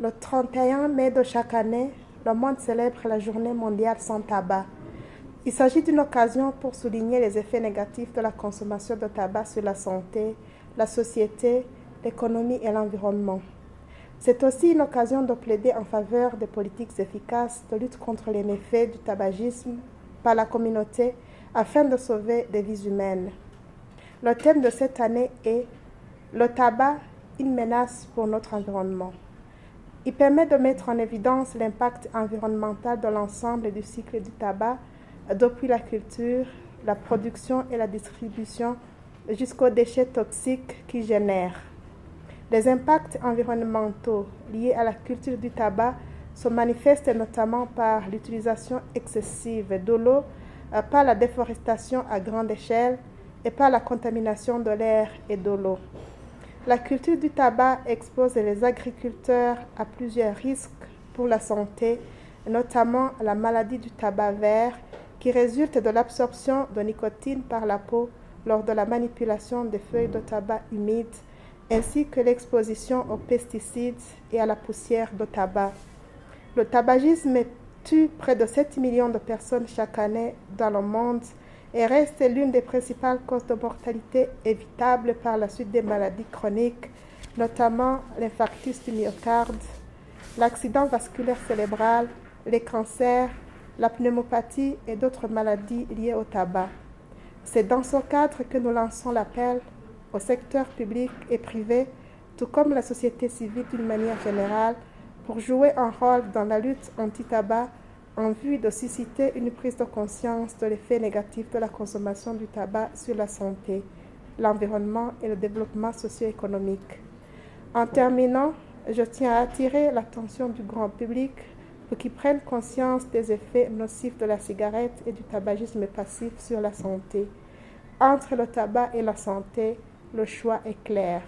Le 31 mai de chaque année, le monde célèbre la Journée mondiale sans tabac. Il s'agit d'une occasion pour souligner les effets négatifs de la consommation de tabac sur la santé, la société, l'économie et l'environnement. C'est aussi une occasion de plaider en faveur de politiques efficaces de lutte contre les méfaits du tabagisme par la communauté afin de sauver des vies humaines. Le thème de cette année est le tabac, une menace pour notre environnement. Il permet de mettre en évidence l'impact environnemental de l'ensemble du cycle du tabac, depuis la culture, la production et la distribution jusqu'aux déchets toxiques qu'il génère. Les impacts environnementaux liés à la culture du tabac se manifestent notamment par l'utilisation excessive de l'eau, par la déforestation à grande échelle et par la contamination de l'air et de l'eau. La culture du tabac expose les agriculteurs à plusieurs risques pour la santé, notamment la maladie du tabac vert qui résulte de l'absorption de nicotine par la peau lors de la manipulation des feuilles de tabac humides, ainsi que l'exposition aux pesticides et à la poussière de tabac. Le tabagisme tue près de 7 millions de personnes chaque année dans le monde et reste l'une des principales causes de mortalité évitables par la suite des maladies chroniques, notamment l'infarctus du myocarde, l'accident vasculaire cérébral, les cancers, la pneumopathie et d'autres maladies liées au tabac. C'est dans ce cadre que nous lançons l'appel au secteur public et privé, tout comme la société civile d'une manière générale, pour jouer un rôle dans la lutte anti-tabac en vue de susciter une prise de conscience de l'effet négatif de la consommation du tabac sur la santé, l'environnement et le développement socio-économique. En terminant, je tiens à attirer l'attention du grand public pour qu'il prenne conscience des effets nocifs de la cigarette et du tabagisme passif sur la santé. Entre le tabac et la santé, le choix est clair.